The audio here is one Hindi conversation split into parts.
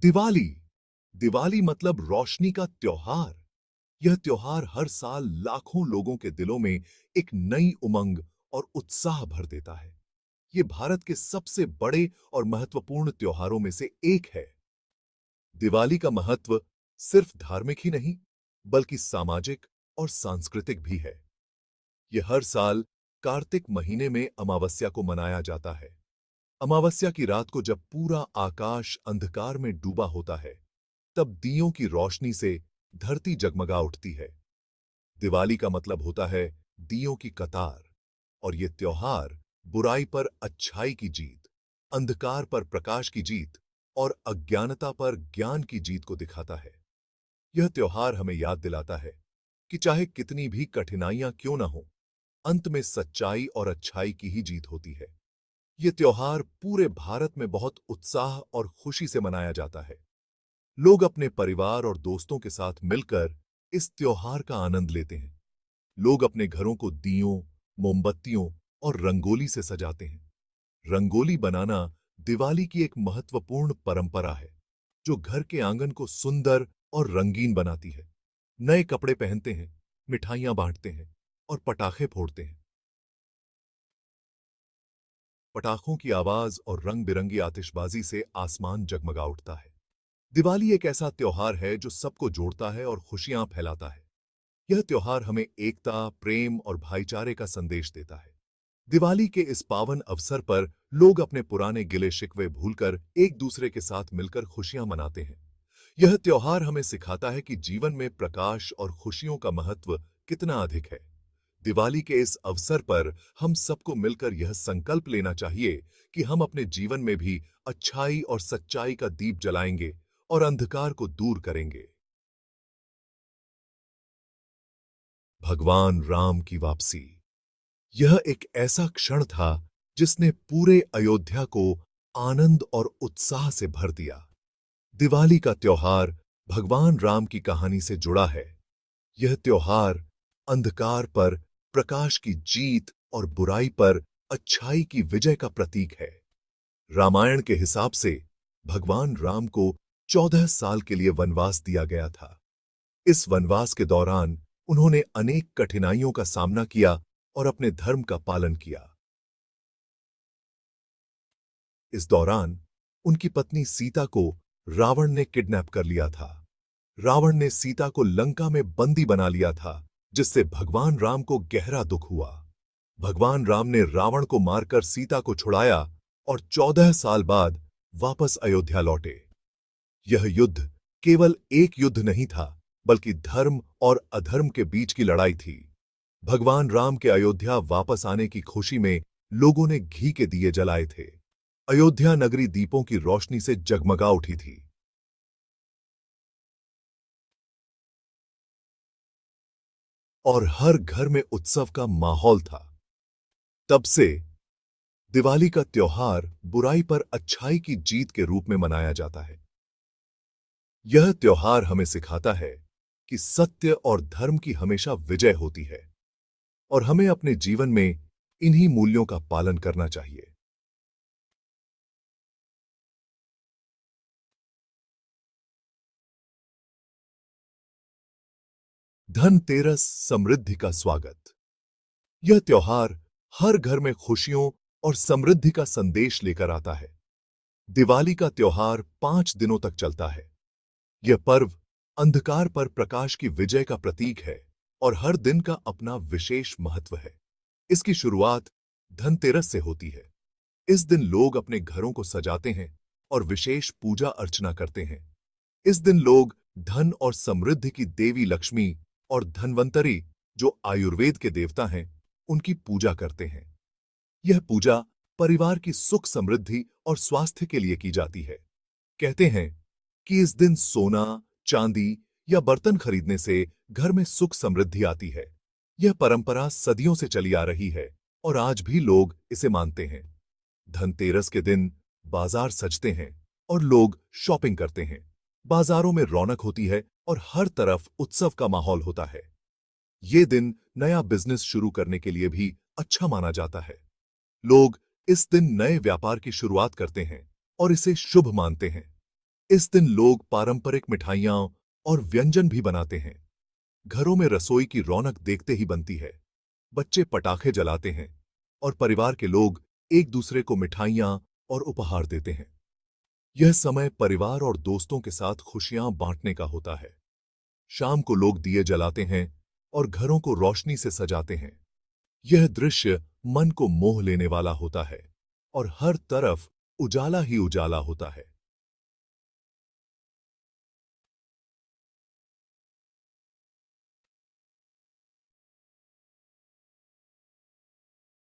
दिवाली। दिवाली मतलब रोशनी का त्योहार। यह त्योहार हर साल लाखों लोगों के दिलों में एक नई उमंग और उत्साह भर देता है। यह भारत के सबसे बड़े और महत्वपूर्ण त्योहारों में से एक है। दिवाली का महत्व सिर्फ धार्मिक ही नहीं, बल्कि सामाजिक और सांस्कृतिक भी है। यह हर साल कार्तिक महीने में अमावस्या को मनाया जाता है। अमावस्या की रात को जब पूरा आकाश अंधकार में डूबा होता है, तब दियों की रोशनी से धरती जगमगा उठती है। दिवाली का मतलब होता है दियों की कतार, और यह त्योहार बुराई पर अच्छाई की जीत, अंधकार पर प्रकाश की जीत और अज्ञानता पर ज्ञान की जीत को दिखाता है। यह त्योहार हमें याद दिलाता है कि चाहे कितनी भी कठिनाइयां क्यों ना हो, अंत में सच्चाई और अच्छाई की ही जीत होती है। यह त्योहार पूरे भारत में बहुत उत्साह और खुशी से मनाया जाता है। लोग अपने परिवार और दोस्तों के साथ मिलकर इस त्योहार का आनंद लेते हैं। लोग अपने घरों को दियों, मोमबत्तियों और रंगोली से सजाते हैं। रंगोली बनाना दिवाली की एक महत्वपूर्ण परंपरा है, जो घर के आंगन को सुंदर और रंगीन बनाती है। नए कपड़े पहनते हैं, मिठाइयां बांटते हैं और पटाखे फोड़ते हैं। पटाखों की आवाज और रंग बिरंगी आतिशबाजी से आसमान जगमगा उठता है। दिवाली एक ऐसा त्योहार है जो सबको जोड़ता है और खुशियां फैलाता है। यह त्योहार हमें एकता, प्रेम और भाईचारे का संदेश देता है। दिवाली के इस पावन अवसर पर लोग अपने पुराने गिले शिकवे भूलकर एक दूसरे के साथ मिलकर खुशियां मनाते हैं। यह त्योहार हमें सिखाता है कि जीवन में प्रकाश और खुशियों का महत्व कितना अधिक है। दिवाली के इस अवसर पर हम सबको मिलकर यह संकल्प लेना चाहिए कि हम अपने जीवन में भी अच्छाई और सच्चाई का दीप जलाएंगे और अंधकार को दूर करेंगे। भगवान राम की वापसी। यह एक ऐसा क्षण था जिसने पूरे अयोध्या को आनंद और उत्साह से भर दिया। दिवाली का त्योहार भगवान राम की कहानी से जुड़ा है। यह त्योहार अंधकार पर प्रकाश की जीत और बुराई पर अच्छाई की विजय का प्रतीक है। रामायण के हिसाब से भगवान राम को 14 साल के लिए वनवास दिया गया था। इस वनवास के दौरान उन्होंने अनेक कठिनाइयों का सामना किया और अपने धर्म का पालन किया। इस दौरान उनकी पत्नी सीता को रावण ने किडनैप कर लिया था। रावण ने सीता को लंका में बंदी बना लिया था, जिससे भगवान राम को गहरा दुख हुआ। भगवान राम ने रावण को मारकर सीता को छुड़ाया और 14 साल बाद वापस अयोध्या लौटे। यह युद्ध केवल एक युद्ध नहीं था, बल्कि धर्म और अधर्म के बीच की लड़ाई थी। भगवान राम के अयोध्या वापस आने की खुशी में लोगों ने घी के दिए जलाए थे। अयोध्या नगरी दीपों की रोशनी से जगमगा उठी थी। और हर घर में उत्सव का माहौल था। तब से दिवाली का त्योहार बुराई पर अच्छाई की जीत के रूप में मनाया जाता है। यह त्योहार हमें सिखाता है कि सत्य और धर्म की हमेशा विजय होती है, और हमें अपने जीवन में इन्हीं मूल्यों का पालन करना चाहिए। धनतेरस, समृद्धि का स्वागत। यह त्योहार हर घर में खुशियों और समृद्धि का संदेश लेकर आता है। दिवाली का त्योहार 5 दिनों तक चलता है। यह पर्व अंधकार पर प्रकाश की विजय का प्रतीक है और हर दिन का अपना विशेष महत्व है। इसकी शुरुआत धनतेरस से होती है। इस दिन लोग अपने घरों को सजाते हैं और विशेष पूजा अर्चना करते हैं। इस दिन लोग धन और समृद्धि की देवी लक्ष्मी और धन्वंतरी, जो आयुर्वेद के देवता हैं, उनकी पूजा करते हैं। यह पूजा परिवार की सुख समृद्धि और स्वास्थ्य के लिए की जाती है। कहते हैं कि इस दिन सोना, चांदी या बर्तन खरीदने से घर में सुख समृद्धि आती है। यह परंपरा सदियों से चली आ रही है और आज भी लोग इसे मानते हैं। धनतेरस के दिन बाजार सजते हैं और लोग शॉपिंग करते हैं। बाजारों में रौनक होती है और हर तरफ उत्सव का माहौल होता है। ये दिन नया बिजनेस शुरू करने के लिए भी अच्छा माना जाता है। लोग इस दिन नए व्यापार की शुरुआत करते हैं और इसे शुभ मानते हैं। इस दिन लोग पारंपरिक मिठाइयां और व्यंजन भी बनाते हैं। घरों में रसोई की रौनक देखते ही बनती है। बच्चे पटाखे जलाते हैं और परिवार के लोग एक दूसरे को मिठाइयां और उपहार देते हैं। यह समय परिवार और दोस्तों के साथ खुशियां बांटने का होता है। शाम को लोग दिए जलाते हैं और घरों को रोशनी से सजाते हैं। यह दृश्य मन को मोह लेने वाला होता है और हर तरफ उजाला ही उजाला होता है।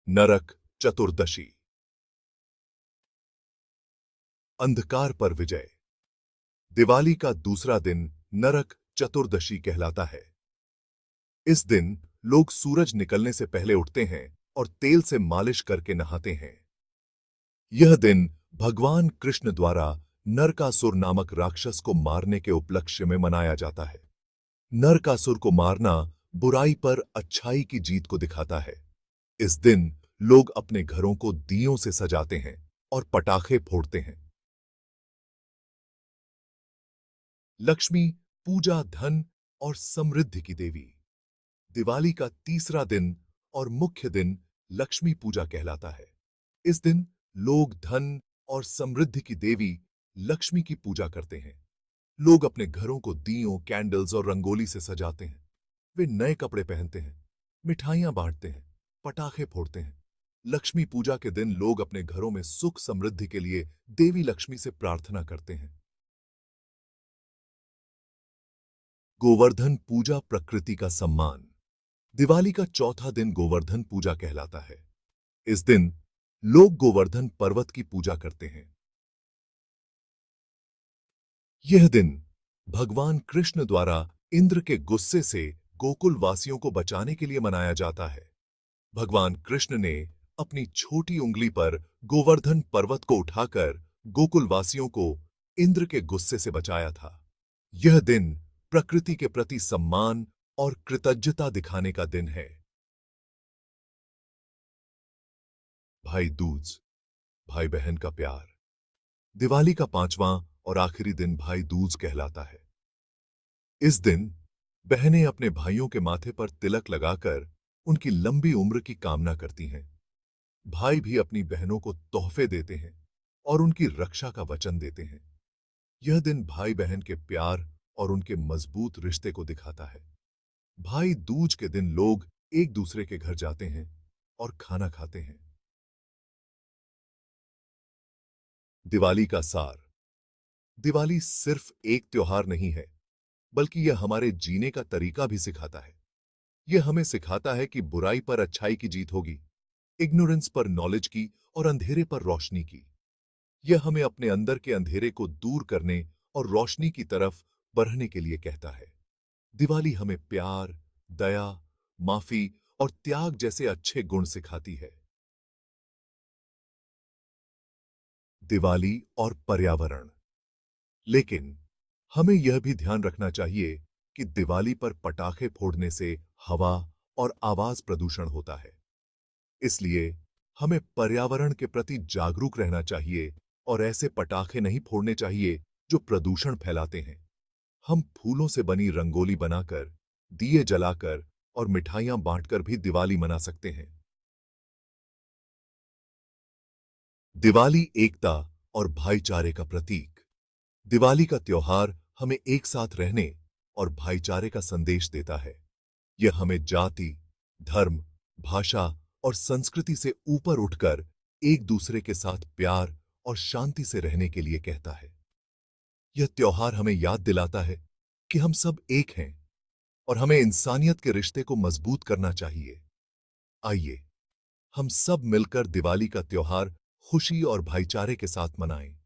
नरक चतुर्दशी, अंधकार पर विजय। दिवाली का दूसरा दिन नरक चतुर्दशी कहलाता है। इस दिन लोग सूरज निकलने से पहले उठते हैं और तेल से मालिश करके नहाते हैं। यह दिन भगवान कृष्ण द्वारा नरकासुर नामक राक्षस को मारने के उपलक्ष्य में मनाया जाता है। नरकासुर को मारना बुराई पर अच्छाई की जीत को दिखाता है। इस दिन लोग अपने घरों को दियों से सजाते हैं और पटाखे फोड़ते हैं। लक्ष्मी पूजा धन और समृद्धि की देवी। दिवाली का तीसरा दिन और मुख्य दिन लक्ष्मी पूजा कहलाता है। इस दिन लोग धन और समृद्धि की देवी लक्ष्मी की पूजा करते हैं। लोग अपने घरों को दियों, कैंडल्स और रंगोली से सजाते हैं। वे नए कपड़े पहनते हैं, मिठाइयां बांटते हैं, पटाखे फोड़ते हैं। लक्ष्मी पूजा के दिन लोग अपने घरों में सुख समृद्धि के लिए देवी लक्ष्मी से प्रार्थना करते हैं। गोवर्धन पूजा प्रकृति का सम्मान। दिवाली का चौथा दिन गोवर्धन पूजा कहलाता है। इस दिन लोग गोवर्धन पर्वत की पूजा करते हैं। यह दिन भगवान कृष्ण द्वारा इंद्र के गुस्से से गोकुल वासियों को बचाने के लिए मनाया जाता है। भगवान कृष्ण ने अपनी छोटी उंगली पर गोवर्धन पर्वत को उठाकर गोकुल वासियों को इंद्र के गुस्से से बचाया था। यह दिन प्रकृति के प्रति सम्मान और कृतज्ञता दिखाने का दिन है। भाई दूज, भाई बहन का प्यार। दिवाली का पांचवां और आखिरी दिन भाई दूज कहलाता है। इस दिन बहनें अपने भाइयों के माथे पर तिलक लगाकर उनकी लंबी उम्र की कामना करती हैं। भाई भी अपनी बहनों को तोहफे देते हैं और उनकी रक्षा का वचन देते हैं। यह दिन भाई बहन के प्यार और उनके मजबूत रिश्ते को दिखाता है। भाई दूज के दिन लोग एक दूसरे के घर जाते हैं और खाना खाते हैं। दिवाली का सार। दिवाली सिर्फ एक त्योहार नहीं है, बल्कि यह हमारे जीने का तरीका भी सिखाता है। यह हमें सिखाता है कि बुराई पर अच्छाई की जीत होगी, इग्नोरेंस पर नॉलेज की और अंधेरे पर रोशनी की। यह हमें अपने अंदर के अंधेरे को दूर करने और रोशनी की तरफ बढ़ने के लिए कहता है। दिवाली हमें प्यार, दया, माफी और त्याग जैसे अच्छे गुण सिखाती है। दिवाली और पर्यावरण। लेकिन हमें यह भी ध्यान रखना चाहिए कि दिवाली पर पटाखे फोड़ने से हवा और आवाज प्रदूषण होता है। इसलिए हमें पर्यावरण के प्रति जागरूक रहना चाहिए और ऐसे पटाखे नहीं फोड़ने चाहिए जो प्रदूषण फैलाते हैं। हम फूलों से बनी रंगोली बनाकर, दिए जलाकर और मिठाइयां बांटकर भी दिवाली मना सकते हैं। दिवाली एकता और भाईचारे का प्रतीक। दिवाली का त्योहार हमें एक साथ रहने और भाईचारे का संदेश देता है। यह हमें जाति, धर्म, भाषा और संस्कृति से ऊपर उठकर एक दूसरे के साथ प्यार और शांति से रहने के लिए कहता है। यह त्योहार हमें याद दिलाता है कि हम सब एक हैं और हमें इंसानियत के रिश्ते को मजबूत करना चाहिए। आइए हम सब मिलकर दिवाली का त्योहार खुशी और भाईचारे के साथ मनाएं।